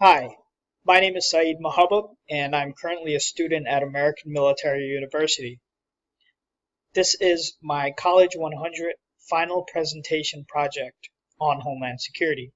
Hi, my name is Saeed Mahabub, and I'm currently a student at American Military University. This is my College 100 final presentation project on Homeland Security.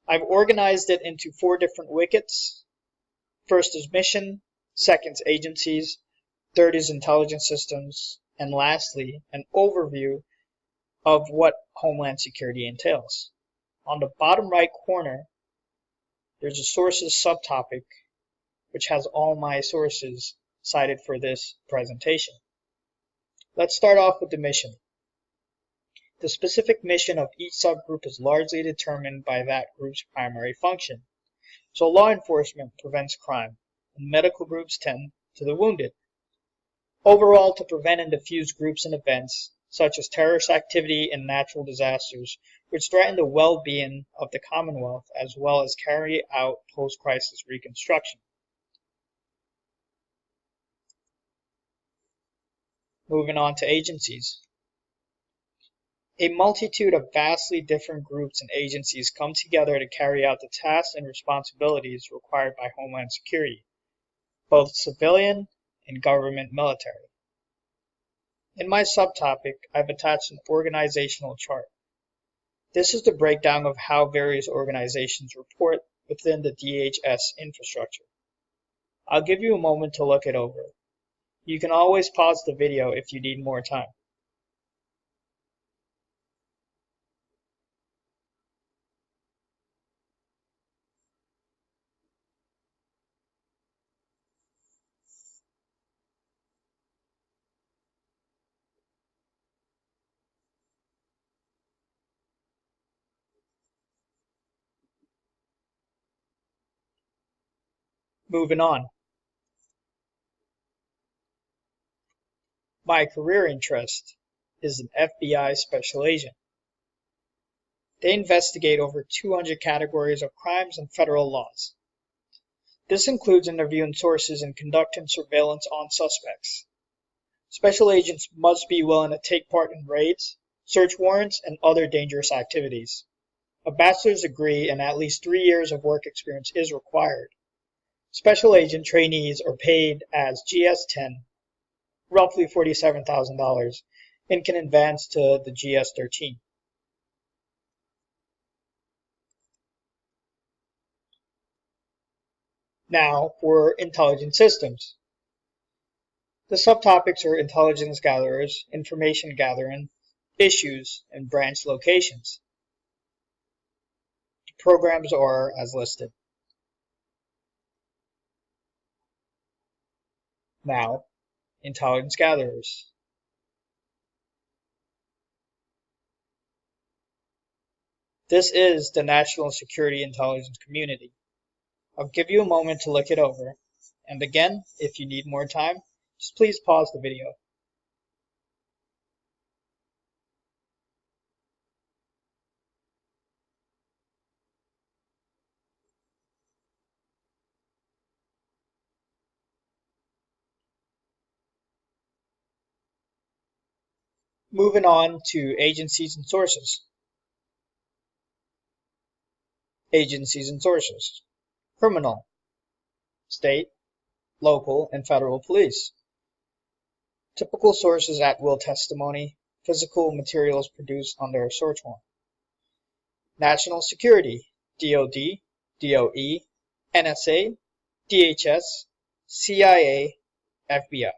I've organized it into 4 different wickets. First is mission, second is agencies, third is intelligence systems, and lastly, an overview of what Homeland Security entails. On the bottom right corner, there's a sources subtopic which has all my sources cited for this presentation. Let's start off with the mission. The specific mission of each subgroup is largely determined by that group's primary function. So law enforcement prevents crime, and medical groups tend to the wounded. Overall, to prevent and defuse groups and events such as terrorist activity and natural disasters, which threaten the well-being of the Commonwealth, as well as carry out post-crisis reconstruction. Moving on to agencies. A multitude of vastly different groups and agencies come together to carry out the tasks and responsibilities required by Homeland Security, both civilian and government military. In my subtopic, I've attached an organizational chart. This is the breakdown of how various organizations report within the DHS infrastructure. I'll give you a moment to look it over. You can always pause the video if you need more time. Moving on. My career interest is an FBI special agent. They investigate over 200 categories of crimes and federal laws. This includes interviewing sources and conducting surveillance on suspects. Special agents must be willing to take part in raids, search warrants, and other dangerous activities. A bachelor's degree and at least 3 years of work experience is required. Special agent trainees are paid as GS-10, roughly $47,000, and can advance to the GS-13. Now for intelligence systems. The subtopics are intelligence gatherers, information gathering, issues, and branch locations. The programs are as listed. Now, intelligence gatherers. This is the national security intelligence community. I'll give you a moment to look it over. And again, if you need more time, just please pause the video. Moving on to agencies and sources. Agencies and sources. Criminal, state, local, and federal police. Typical sources at-will testimony, physical materials produced under a search warrant. National Security, DoD, DOE, NSA, DHS, CIA, FBI.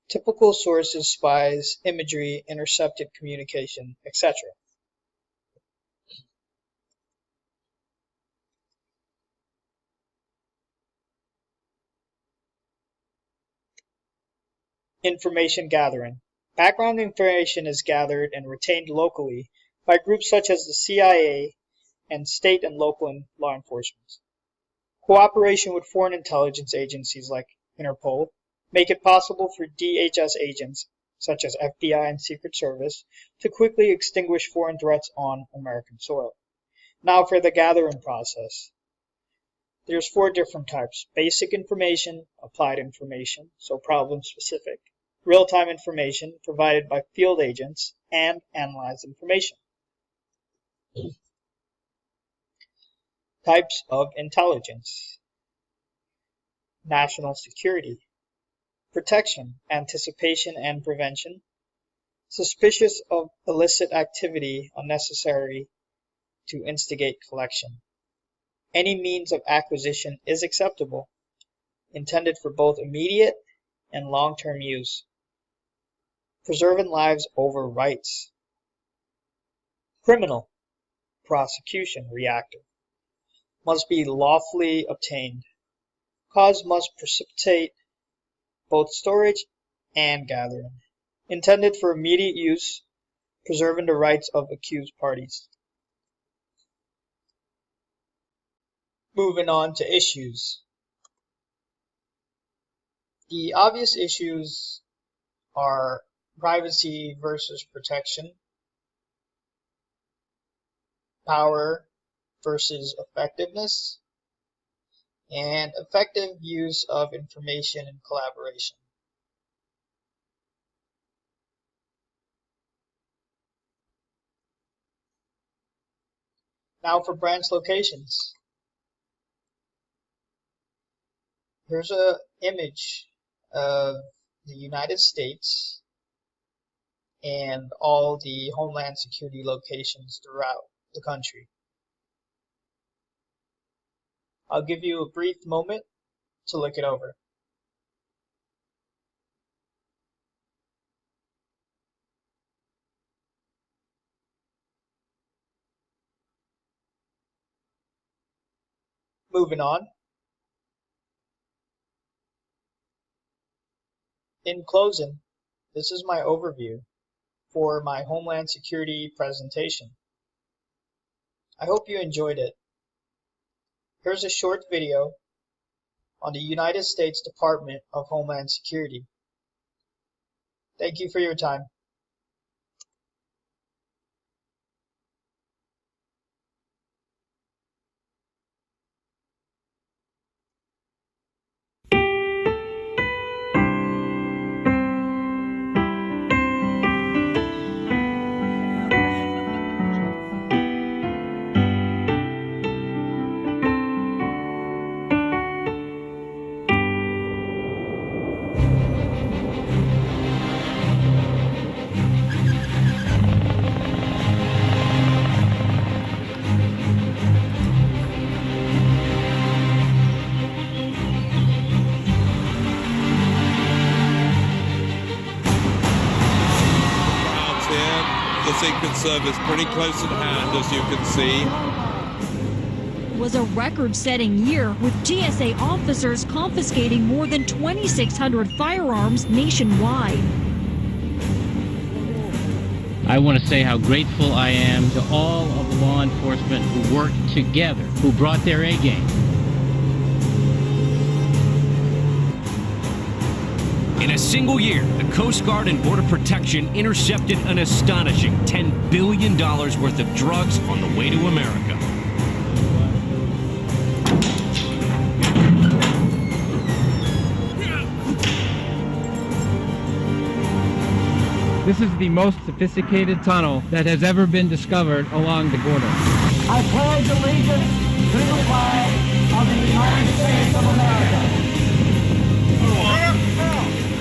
Typical sources, spies, imagery, intercepted communication, etc. Information gathering. Background information is gathered and retained locally by groups such as the CIA and state and local law enforcement. Cooperation with foreign intelligence agencies like Interpol make it possible for DHS agents, such as FBI and Secret Service, to quickly extinguish foreign threats on American soil. Now for the gathering process. There's 4 different types: basic information, applied information, so problem specific, real-time information provided by field agents, and analyzed information. To Types of intelligence: national security, protection, anticipation and prevention, suspicious of illicit activity unnecessary to instigate collection. Any means of acquisition is acceptable, intended for both immediate and long-term use. Preserving lives over rights. Criminal prosecution reactive. Must be lawfully obtained. Cause must precipitate both storage and gathering. Intended for immediate use, preserving the rights of accused parties. Moving on to issues. The obvious issues are privacy versus protection, power versus effectiveness, and effective use of information and collaboration. Now for branch locations. Here's an image of the United States and all the Homeland Security locations throughout the country. I'll give you a brief moment to look it over. Moving on. In closing, this is my overview for my Homeland Security presentation. I hope you enjoyed it. Here's a short video on the United States Department of Homeland Security. Thank you for your time. The Secret Service pretty close at hand, as you can see. Was a record-setting year, with TSA officers confiscating more than 2,600 firearms nationwide. I want to say how grateful I am to all of the law enforcement who worked together, who brought their A game. In a single year, the Coast Guard and Border Protection intercepted an astonishing $10 billion worth of drugs on the way to America. This is the most sophisticated tunnel that has ever been discovered along the border. I pledge allegiance to the flag of the United States of America.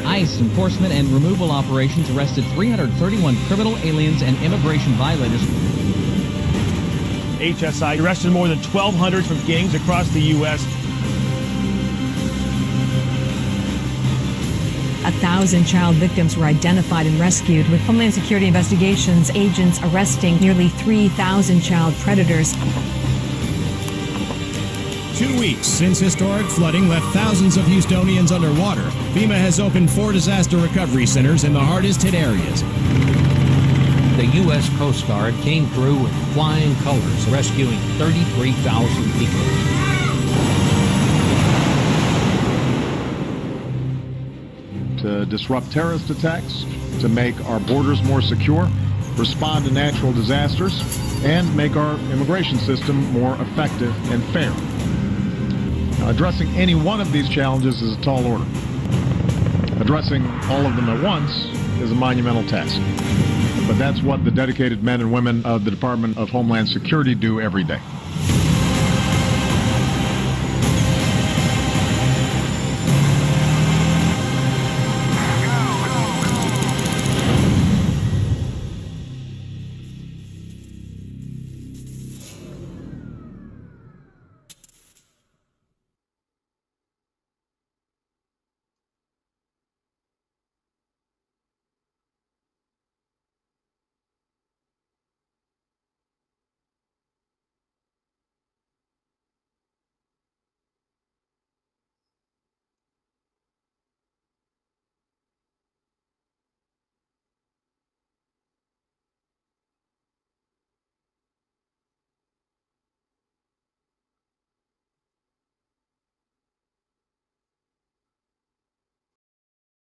ICE enforcement and removal operations arrested 331 criminal aliens and immigration violators. HSI arrested more than 1,200 from gangs across the U.S. 1,000 child victims were identified and rescued, with Homeland Security investigations agents arresting nearly 3,000 child predators. 2 weeks since historic flooding left thousands of Houstonians underwater, FEMA has opened 4 disaster recovery centers in the hardest hit areas. The U.S. Coast Guard came through with flying colors, rescuing 33,000 people. To disrupt terrorist attacks, to make our borders more secure, respond to natural disasters, and make our immigration system more effective and fair. Now, addressing any one of these challenges is a tall order. Addressing all of them at once is a monumental task. But that's what the dedicated men and women of the Department of Homeland Security do every day.